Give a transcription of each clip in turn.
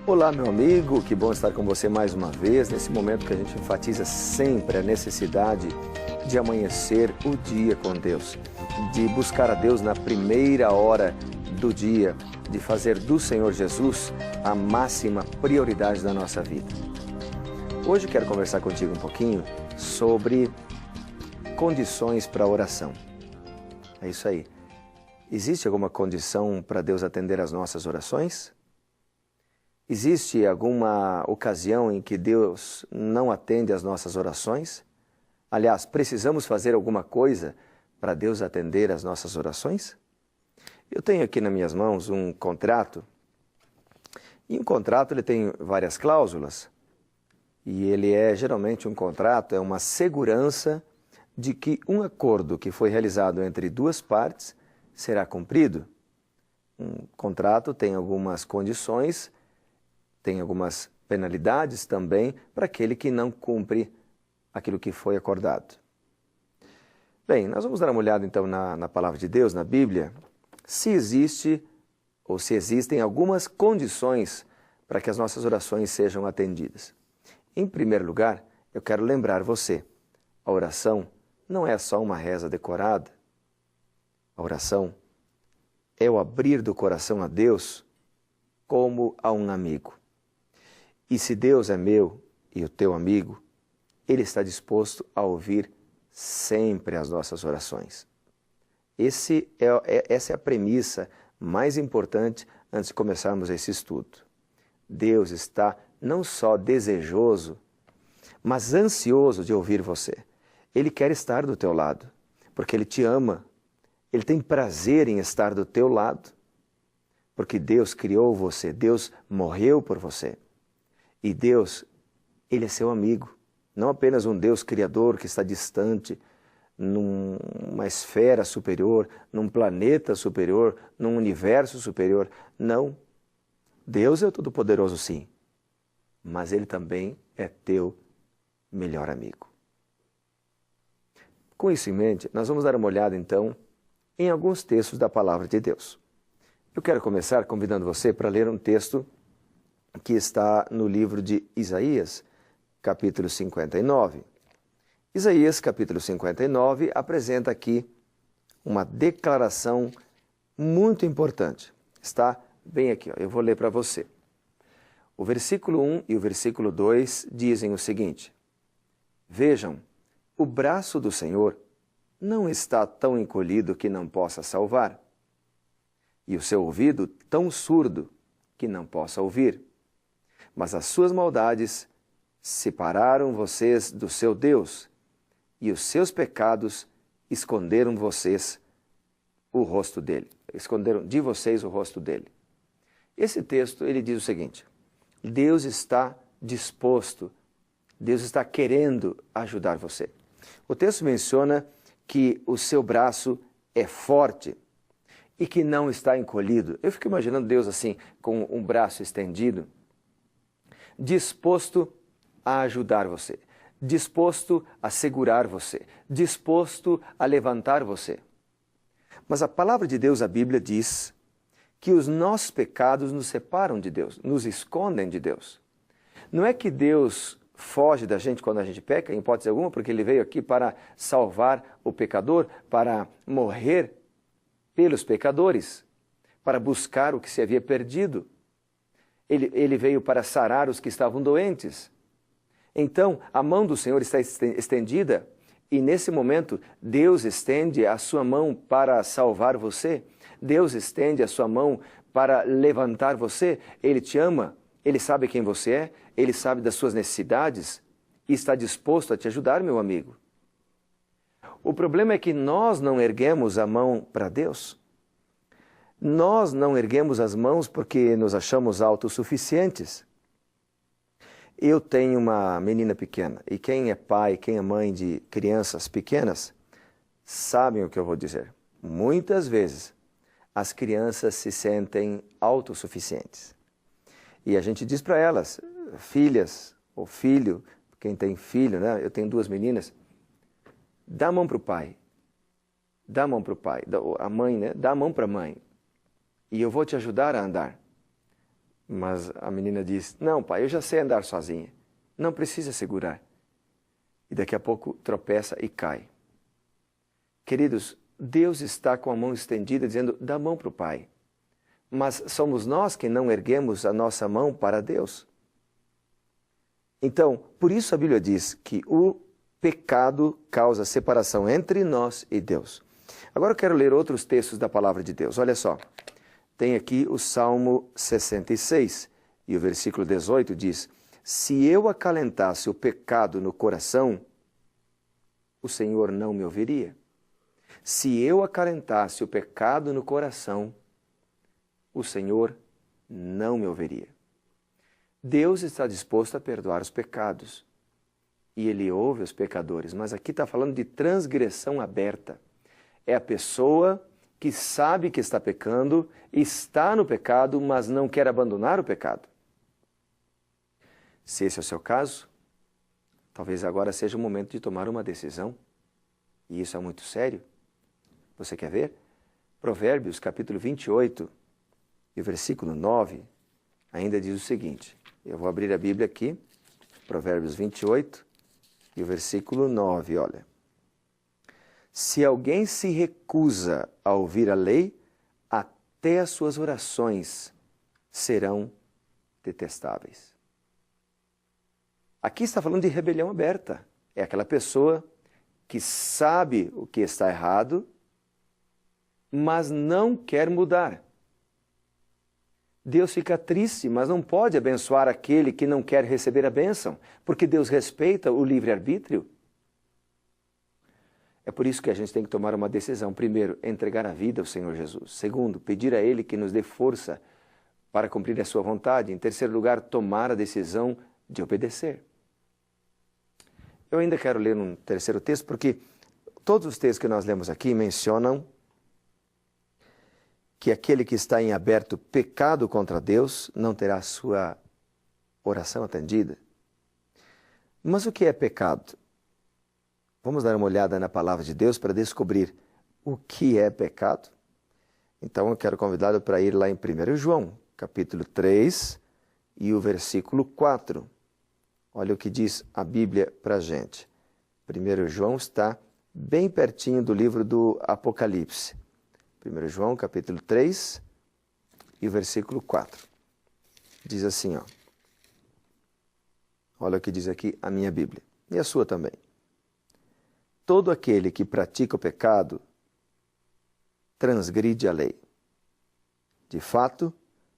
Olá, meu amigo, que bom estar com você mais uma vez, nesse momento que a gente enfatiza sempre a necessidade de amanhecer o dia com Deus, de buscar a Deus na primeira hora do dia, de fazer do Senhor Jesus a máxima prioridade da nossa vida. Hoje quero conversar contigo um pouquinho sobre condições para a oração. É isso aí. Existe alguma condição para Deus atender às nossas orações? Existe alguma ocasião em que Deus não atende às nossas orações? Aliás, precisamos fazer alguma coisa para Deus atender às nossas orações? Eu tenho aqui nas minhas mãos um contrato, e um contrato ele tem várias cláusulas, e ele geralmente um contrato é uma segurança de que um acordo que foi realizado entre duas partes será cumprido. Um contrato tem algumas condições, tem algumas penalidades também para aquele que não cumpre aquilo que foi acordado. Bem, nós vamos dar uma olhada então na palavra de Deus, na Bíblia, se existe ou se existem algumas condições para que as nossas orações sejam atendidas. Em primeiro lugar, eu quero lembrar você, a oração não é só uma reza decorada. A oração é o abrir do coração a Deus como a um amigo. E se Deus é meu e o teu amigo, Ele está disposto a ouvir sempre as nossas orações. Essa é a premissa mais importante antes de começarmos esse estudo. Deus está não só desejoso, mas ansioso de ouvir você. Ele quer estar do teu lado, porque Ele te ama. Ele tem prazer em estar do teu lado, porque Deus criou você, Deus morreu por você. E Deus, Ele é seu amigo, não apenas um Deus criador que está distante, numa esfera superior, num planeta superior, num universo superior. Não. Deus é o Todo-Poderoso, sim, mas Ele também é teu melhor amigo. Com isso em mente, nós vamos dar uma olhada então em alguns textos da Palavra de Deus. Eu quero começar convidando você para ler um texto que está no livro de Isaías, capítulo 59. Isaías, capítulo 59, apresenta aqui uma declaração muito importante. Está bem aqui, eu vou ler para você. O versículo 1 e o versículo 2 dizem o seguinte: Vejam, o braço do Senhor não está tão encolhido que não possa salvar, e o seu ouvido tão surdo que não possa ouvir. Mas as suas maldades separaram vocês do seu Deus, e os seus pecados esconderam vocês o rosto dele. Esconderam de vocês o rosto dele. Esse texto, ele diz o seguinte: Deus está disposto, Deus está querendo ajudar você. O texto menciona que o seu braço é forte e que não está encolhido. Eu fico imaginando Deus assim, com um braço estendido, disposto a ajudar você, disposto a segurar você, disposto a levantar você. Mas a palavra de Deus, a Bíblia, diz que os nossos pecados nos separam de Deus, nos escondem de Deus. Não é que Deus foge da gente quando a gente peca, em hipótese alguma, porque Ele veio aqui para salvar o pecador, para morrer pelos pecadores, para buscar o que se havia perdido. Ele veio para sarar os que estavam doentes. Então, a mão do Senhor está estendida e, nesse momento, Deus estende a sua mão para salvar você. Deus estende a sua mão para levantar você. Ele te ama, Ele sabe quem você é, Ele sabe das suas necessidades e está disposto a te ajudar, meu amigo. O problema é que nós não erguemos a mão para Deus. Nós não erguemos as mãos porque nos achamos autossuficientes. Eu tenho uma menina pequena, e quem é pai, quem é mãe de crianças pequenas, sabem o que eu vou dizer. Muitas vezes, as crianças se sentem autossuficientes. E a gente diz para elas, filhas ou filho, quem tem filho, né? Eu tenho duas meninas, dá a mão para o pai. Dá a mão para o pai. A mãe, né? Dá a mão para a mãe. E eu vou te ajudar a andar. Mas a menina diz, não pai, eu já sei andar sozinha, não precisa segurar. E daqui a pouco tropeça e cai. Queridos, Deus está com a mão estendida dizendo, dá a mão para o Pai. Mas somos nós que não erguemos a nossa mão para Deus. Então, por isso a Bíblia diz que o pecado causa separação entre nós e Deus. Agora eu quero ler outros textos da palavra de Deus. Olha só, tem aqui o Salmo 66 e o versículo 18 diz, se eu acalentasse o pecado no coração, o Senhor não me ouviria. Se eu acalentasse o pecado no coração, o Senhor não me ouviria. Deus está disposto a perdoar os pecados e Ele ouve os pecadores, mas aqui está falando de transgressão aberta. É a pessoa que sabe que está pecando, está no pecado, mas não quer abandonar o pecado. Se esse é o seu caso, talvez agora seja o momento de tomar uma decisão, e isso é muito sério. Você quer ver? Provérbios capítulo 28 e versículo 9 ainda diz o seguinte, eu vou abrir a Bíblia aqui, Provérbios 28 e o versículo 9, olha. Se alguém se recusa a ouvir a lei, até as suas orações serão detestáveis. Aqui está falando de rebelião aberta. É aquela pessoa que sabe o que está errado, mas não quer mudar. Deus fica triste, mas não pode abençoar aquele que não quer receber a bênção, porque Deus respeita o livre-arbítrio. É por isso que a gente tem que tomar uma decisão. Primeiro, entregar a vida ao Senhor Jesus. Segundo, pedir a Ele que nos dê força para cumprir a sua vontade. Em terceiro lugar, tomar a decisão de obedecer. Eu ainda quero ler um terceiro texto, porque todos os textos que nós lemos aqui mencionam que aquele que está em aberto pecado contra Deus não terá sua oração atendida. Mas o que é pecado? Vamos dar uma olhada na palavra de Deus para descobrir o que é pecado? Então eu quero convidá-lo para ir lá em 1 João, capítulo 3 e o versículo 4. Olha o que diz a Bíblia para a gente. 1 João está bem pertinho do livro do Apocalipse. 1 João, capítulo 3 e o versículo 4. Diz assim, ó. Olha o que diz aqui a minha Bíblia. E a sua também. Todo aquele que pratica o pecado transgride a lei. De fato,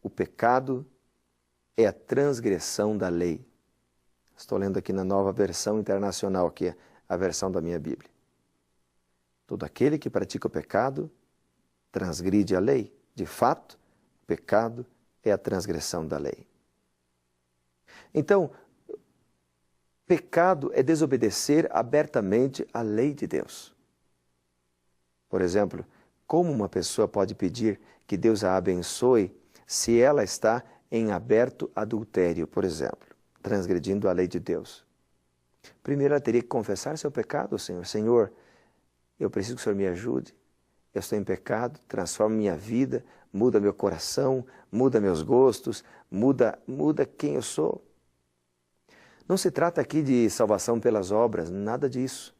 o pecado é a transgressão da lei. Estou lendo aqui na Nova Versão Internacional, que é a versão da minha Bíblia. Todo aquele que pratica o pecado transgride a lei. De fato, o pecado é a transgressão da lei. Então, pecado é desobedecer abertamente a lei de Deus. Por exemplo, como uma pessoa pode pedir que Deus a abençoe se ela está em aberto adultério, por exemplo, transgredindo a lei de Deus? Primeiro, ela teria que confessar seu pecado ao Senhor. Senhor, eu preciso que o Senhor me ajude. Eu estou em pecado, transforma minha vida, muda meu coração, muda meus gostos, muda quem eu sou. Não se trata aqui de salvação pelas obras, nada disso.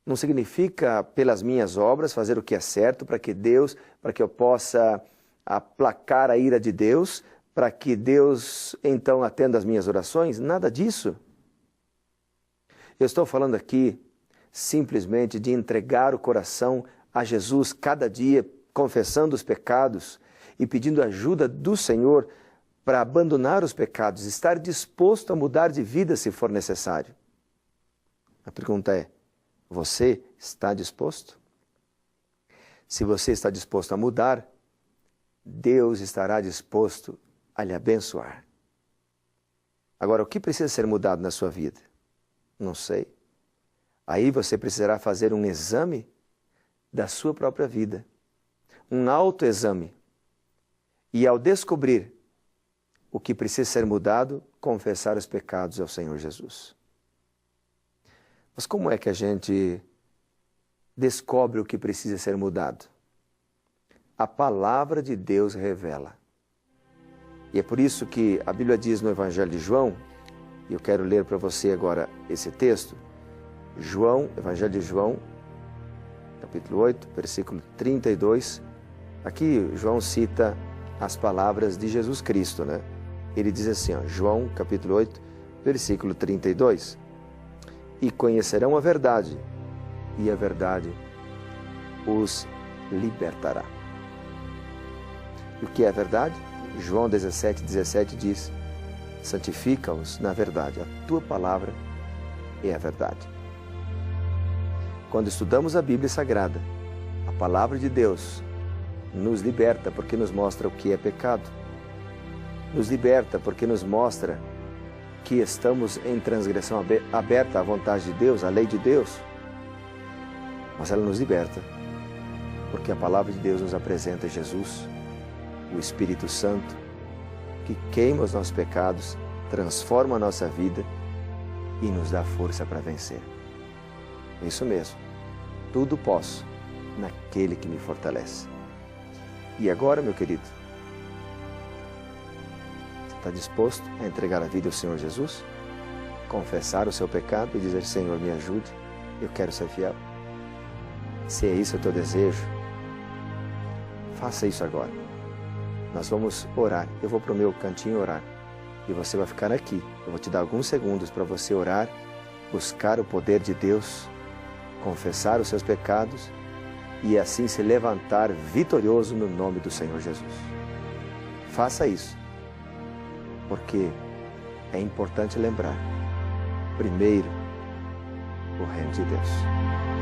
Não significa pelas minhas obras fazer o que é certo para que eu possa aplacar a ira de Deus, para que Deus então atenda as minhas orações, nada disso. Eu estou falando aqui simplesmente de entregar o coração a Jesus cada dia, confessando os pecados e pedindo ajuda do Senhor para abandonar os pecados, estar disposto a mudar de vida se for necessário. A pergunta é, você está disposto? Se você está disposto a mudar, Deus estará disposto a lhe abençoar. Agora, o que precisa ser mudado na sua vida? Não sei. Aí você precisará fazer um exame da sua própria vida, um autoexame. E ao descobrir o que precisa ser mudado, confessar os pecados ao Senhor Jesus. Mas como é que a gente descobre o que precisa ser mudado? A palavra de Deus revela. E é por isso que a Bíblia diz no Evangelho de João, e eu quero ler para você agora esse texto, Evangelho de João, capítulo 8, versículo 32. Aqui João cita as palavras de Jesus Cristo, né? Ele diz assim, ó, João, capítulo 8, versículo 32. E conhecerão a verdade, e a verdade os libertará. E o que é a verdade? João 17, 17 diz, santifica-os na verdade, a tua palavra é a verdade. Quando estudamos a Bíblia Sagrada, a palavra de Deus nos liberta porque nos mostra o que é pecado. Nos liberta porque nos mostra que estamos em transgressão aberta à vontade de Deus, à lei de Deus. Mas ela nos liberta porque a palavra de Deus nos apresenta Jesus, o Espírito Santo, que queima os nossos pecados, transforma a nossa vida e nos dá força para vencer. Isso mesmo, tudo posso naquele que me fortalece. E agora, meu querido, você está disposto a entregar a vida ao Senhor Jesus? Confessar o seu pecado e dizer, Senhor, me ajude, eu quero ser fiel? Se é isso o teu desejo, faça isso agora. Nós vamos orar, eu vou para o meu cantinho orar e você vai ficar aqui. Eu vou te dar alguns segundos para você orar, buscar o poder de Deus, confessar os seus pecados e assim se levantar vitorioso no nome do Senhor Jesus. Faça isso, porque é importante lembrar, primeiro, o reino de Deus.